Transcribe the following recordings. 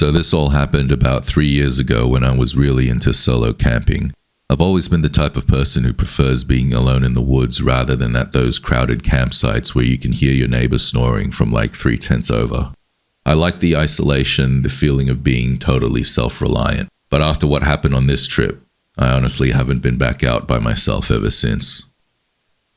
So this all happened about 3 years ago when I was really into solo camping. I've always been the type of person who prefers being alone in the woods rather than at those crowded campsites where you can hear your neighbor snoring from like 3 tents over. I like the isolation, the feeling of being totally self-reliant. But after what happened on this trip, I honestly haven't been back out by myself ever since.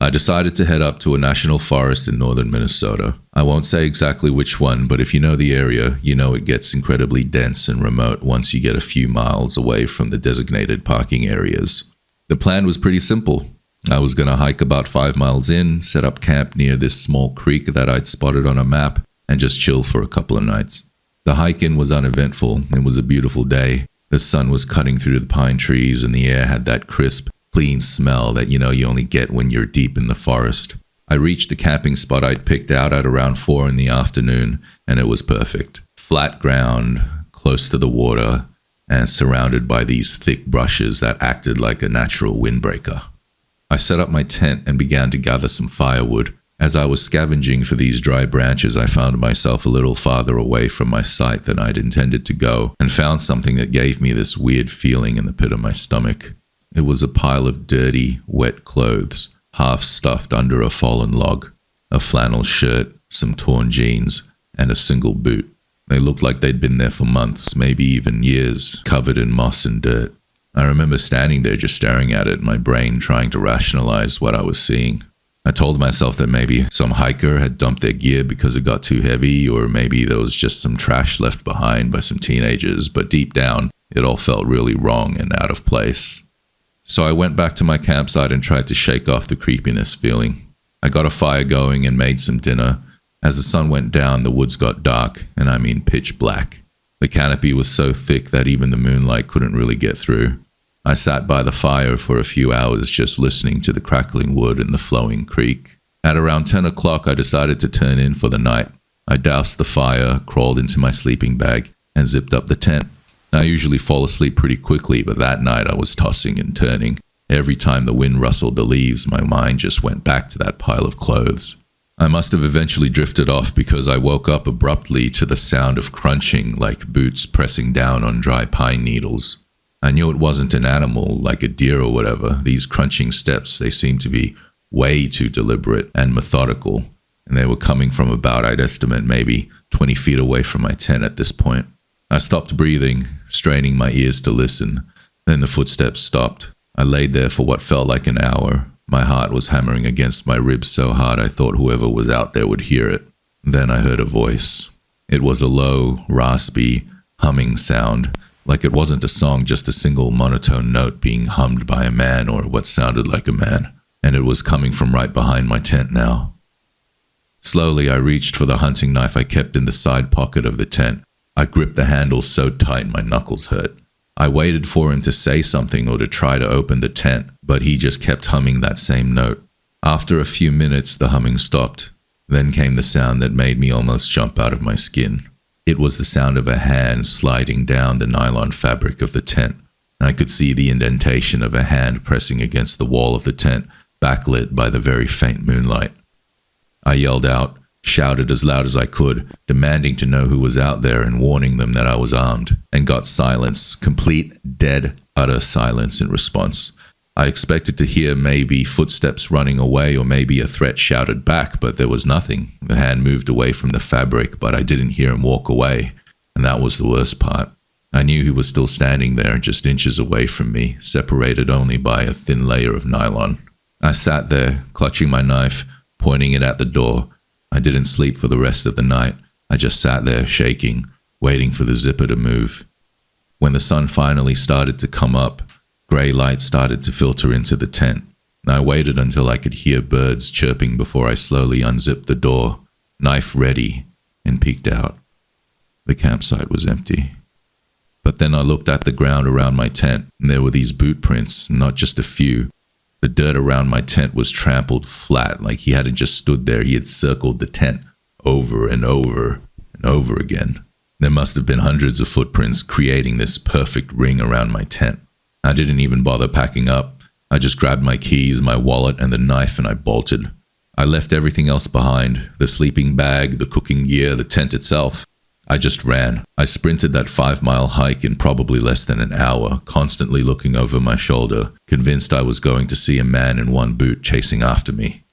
I decided to head up to a national forest in northern Minnesota. I won't say exactly which one, but if you know the area, you know it gets incredibly dense and remote once you get a few miles away from the designated parking areas. The plan was pretty simple. I was going to hike about 5 miles in, set up camp near this small creek that I'd spotted on a map, and just chill for a couple of nights. The hike-in was uneventful. It was a beautiful day. The sun was cutting through the pine trees and the air had that crisp, clean smell that you only get when you're deep in the forest. I reached the camping spot I'd picked out at around 4 in the afternoon, and it was perfect. Flat ground, close to the water, and surrounded by these thick brushes that acted like a natural windbreaker. I set up my tent and began to gather some firewood. As I was scavenging for these dry branches, I found myself a little farther away from my site than I'd intended to go, and found something that gave me this weird feeling in the pit of my stomach. It was a pile of dirty, wet clothes, half stuffed under a fallen log, a flannel shirt, some torn jeans, and a single boot. They looked like they'd been there for months, maybe even years, covered in moss and dirt. I remember standing there just staring at it, my brain trying to rationalize what I was seeing. I told myself that maybe some hiker had dumped their gear because it got too heavy, or maybe there was just some trash left behind by some teenagers, but deep down, it all felt really wrong and out of place. So I went back to my campsite and tried to shake off the creepiness feeling. I got a fire going and made some dinner. As the sun went down, the woods got dark, and I mean pitch black. The canopy was so thick that even the moonlight couldn't really get through. I sat by the fire for a few hours just listening to the crackling wood and the flowing creek. At around 10 o'clock, I decided to turn in for the night. I doused the fire, crawled into my sleeping bag, and zipped up the tent. I usually fall asleep pretty quickly, but that night I was tossing and turning. Every time the wind rustled the leaves, my mind just went back to that pile of clothes. I must have eventually drifted off because I woke up abruptly to the sound of crunching, like boots pressing down on dry pine needles. I knew it wasn't an animal, like a deer or whatever. These crunching steps, they seemed to be way too deliberate and methodical, and they were coming from about, I'd estimate, maybe 20 feet away from my tent at this point. I stopped breathing, straining my ears to listen. Then the footsteps stopped. I laid there for what felt like an hour. My heart was hammering against my ribs so hard I thought whoever was out there would hear it. Then I heard a voice. It was a low, raspy, humming sound, like it wasn't a song, just a single monotone note being hummed by a man or what sounded like a man, and it was coming from right behind my tent now. Slowly I reached for the hunting knife I kept in the side pocket of the tent. I gripped the handle so tight my knuckles hurt. I waited for him to say something or to try to open the tent, but he just kept humming that same note. After a few minutes, the humming stopped. Then came the sound that made me almost jump out of my skin. It was the sound of a hand sliding down the nylon fabric of the tent. I could see the indentation of a hand pressing against the wall of the tent, backlit by the very faint moonlight. I yelled out, shouted as loud as I could, demanding to know who was out there and warning them that I was armed, and got silence, complete, dead, utter silence in response. I expected to hear maybe footsteps running away or maybe a threat shouted back, but there was nothing. The hand moved away from the fabric, but I didn't hear him walk away, and that was the worst part. I knew he was still standing there, just inches away from me, separated only by a thin layer of nylon. I sat there, clutching my knife, pointing it at the door. I didn't sleep for the rest of the night. I just sat there, shaking, waiting for the zipper to move. When the sun finally started to come up, gray light started to filter into the tent. I waited until I could hear birds chirping before I slowly unzipped the door, knife ready, and peeked out. The campsite was empty. But then I looked at the ground around my tent, and there were these boot prints, not just a few. The dirt around my tent was trampled flat, like he hadn't just stood there, he had circled the tent over and over and over again. There must have been hundreds of footprints creating this perfect ring around my tent. I didn't even bother packing up. I just grabbed my keys, my wallet, and the knife, and I bolted. I left everything else behind, the sleeping bag, the cooking gear, the tent itself. I just ran. I sprinted that 5-mile hike in probably less than an hour, constantly looking over my shoulder, convinced I was going to see a man in one boot chasing after me.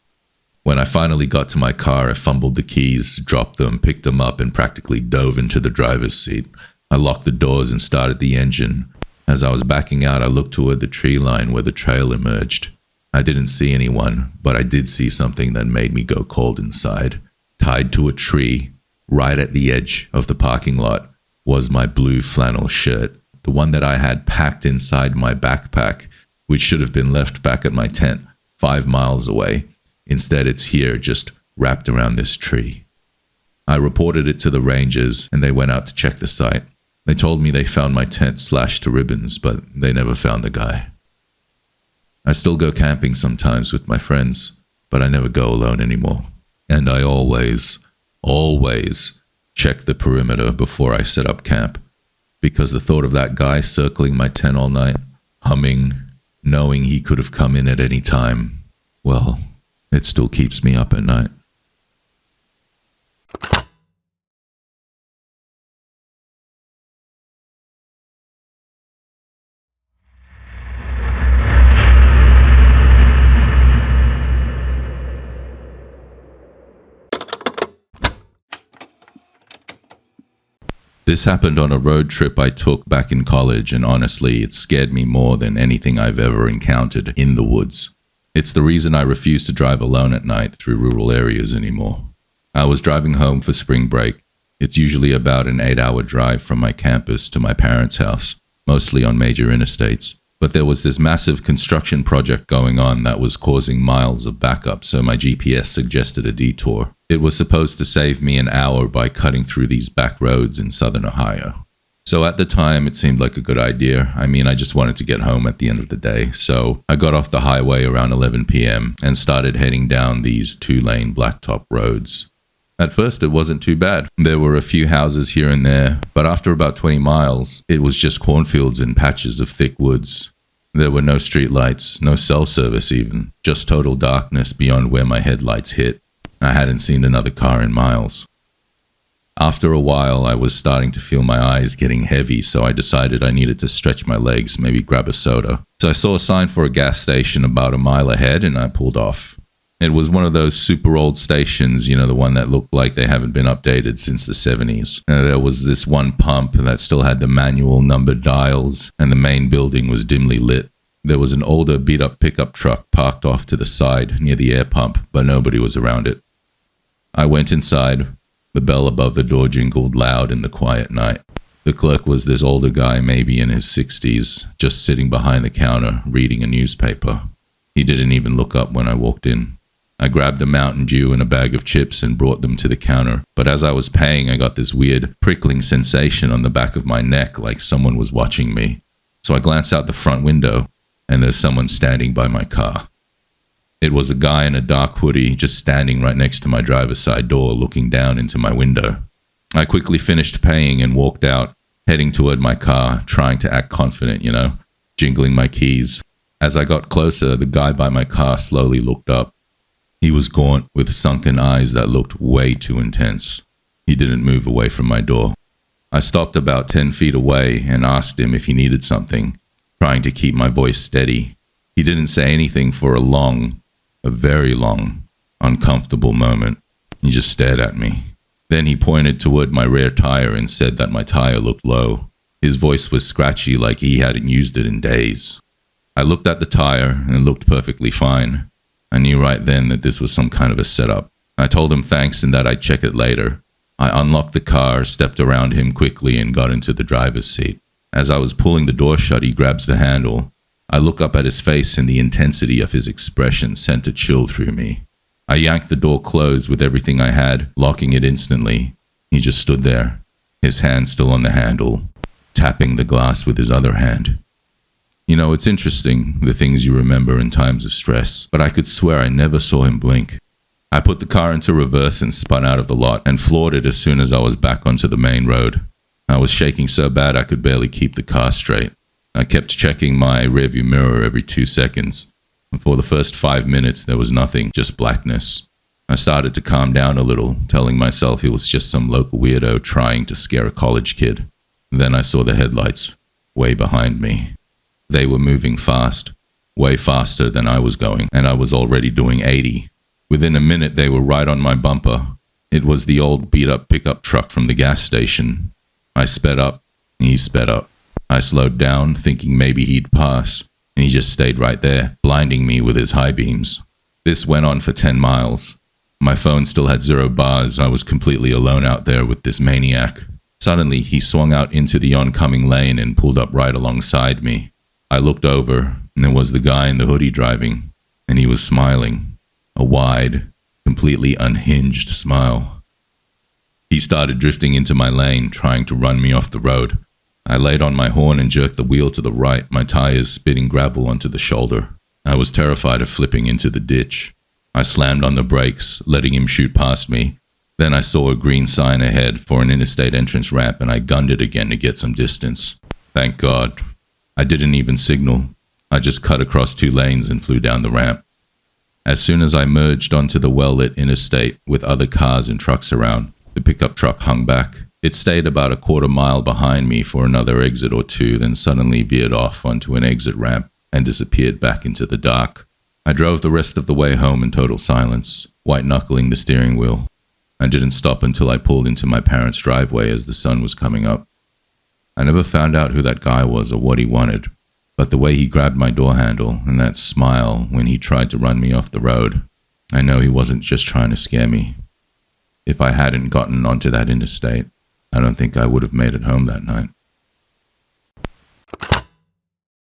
When I finally got to my car, I fumbled the keys, dropped them, picked them up, and practically dove into the driver's seat. I locked the doors and started the engine. As I was backing out, I looked toward the tree line where the trail emerged. I didn't see anyone, but I did see something that made me go cold inside. Tied to a tree, right at the edge of the parking lot, was my blue flannel shirt, the one that I had packed inside my backpack, which should have been left back at my tent 5 miles away. Instead, it's here, just wrapped around this tree. I reported it to the rangers, and they went out to check the site. They told me they found my tent slashed to ribbons, but they never found the guy. I still go camping sometimes with my friends, but I never go alone anymore. And I always check the perimeter before I set up camp, because the thought of that guy circling my tent all night, humming, knowing he could have come in at any time, well, it still keeps me up at night. This happened on a road trip I took back in college, and honestly, it scared me more than anything I've ever encountered in the woods. It's the reason I refuse to drive alone at night through rural areas anymore. I was driving home for spring break. It's usually about an 8-hour drive from my campus to my parents' house, mostly on major interstates. But there was this massive construction project going on that was causing miles of backup, so my GPS suggested a detour. It was supposed to save me an hour by cutting through these back roads in southern Ohio. So at the time, it seemed like a good idea. I mean, I just wanted to get home at the end of the day. So I got off the highway around 11 p.m. and started heading down these 2-lane blacktop roads. At first, it wasn't too bad. There were a few houses here and there, but after about 20 miles, it was just cornfields and patches of thick woods. There were no streetlights, no cell service even, just total darkness beyond where my headlights hit. I hadn't seen another car in miles. After a while, I was starting to feel my eyes getting heavy, so I decided I needed to stretch my legs, maybe grab a soda. So I saw a sign for a gas station about a mile ahead, and I pulled off. It was one of those super old stations, you know, the one that looked like they haven't been updated since the 70s. There was this one pump that still had the manual numbered dials, and the main building was dimly lit. There was an older beat-up pickup truck parked off to the side near the air pump, but nobody was around it. I went inside. The bell above the door jingled loud in the quiet night. The clerk was this older guy, maybe in his 60s, just sitting behind the counter, reading a newspaper. He didn't even look up when I walked in. I grabbed a Mountain Dew and a bag of chips and brought them to the counter, but as I was paying, I got this weird prickling sensation on the back of my neck, like someone was watching me. So I glanced out the front window, and there's someone standing by my car. It was a guy in a dark hoodie just standing right next to my driver's side door, looking down into my window. I quickly finished paying and walked out, heading toward my car, trying to act confident, you know, jingling my keys. As I got closer, the guy by my car slowly looked up. He was gaunt, with sunken eyes that looked way too intense. He didn't move away from my door. I stopped about 10 feet away and asked him if he needed something, trying to keep my voice steady. He didn't say anything for a very long, uncomfortable moment. He just stared at me. Then he pointed toward my rear tire and said that my tire looked low. His voice was scratchy, like he hadn't used it in days. I looked at the tire and it looked perfectly fine. I knew right then that this was some kind of a setup. I told him thanks and that I'd check it later. I unlocked the car, stepped around him quickly, and got into the driver's seat. As I was pulling the door shut, he grabs the handle. I look up at his face, and the intensity of his expression sent a chill through me. I yanked the door closed with everything I had, locking it instantly. He just stood there, his hand still on the handle, tapping the glass with his other hand. You know, it's interesting, the things you remember in times of stress, but I could swear I never saw him blink. I put the car into reverse and spun out of the lot and floored it as soon as I was back onto the main road. I was shaking so bad I could barely keep the car straight. I kept checking my rearview mirror every 2 seconds, and for the first 5 minutes there was nothing, just blackness. I started to calm down a little, telling myself it was just some local weirdo trying to scare a college kid. Then I saw the headlights, way behind me. They were moving fast, way faster than I was going, and I was already doing 80. Within a minute, they were right on my bumper. It was the old beat-up pickup truck from the gas station. I sped up, and he sped up. I slowed down, thinking maybe he'd pass, and he just stayed right there, blinding me with his high beams. This went on for 10 miles. My phone still had 0 bars. I was completely alone out there with this maniac. Suddenly, he swung out into the oncoming lane and pulled up right alongside me. I looked over, and there was the guy in the hoodie driving, and he was smiling. A wide, completely unhinged smile. He started drifting into my lane, trying to run me off the road. I laid on my horn and jerked the wheel to the right, my tires spitting gravel onto the shoulder. I was terrified of flipping into the ditch. I slammed on the brakes, letting him shoot past me. Then I saw a green sign ahead for an interstate entrance ramp, and I gunned it again to get some distance. Thank God. I didn't even signal. I just cut across 2 lanes and flew down the ramp. As soon as I merged onto the well-lit interstate with other cars and trucks around, the pickup truck hung back. It stayed about a quarter mile behind me for another exit or 2, then suddenly veered off onto an exit ramp and disappeared back into the dark. I drove the rest of the way home in total silence, white-knuckling the steering wheel. I didn't stop until I pulled into my parents' driveway as the sun was coming up. I never found out who that guy was or what he wanted, but the way he grabbed my door handle and that smile when he tried to run me off the road, I know he wasn't just trying to scare me. If I hadn't gotten onto that interstate, I don't think I would have made it home that night.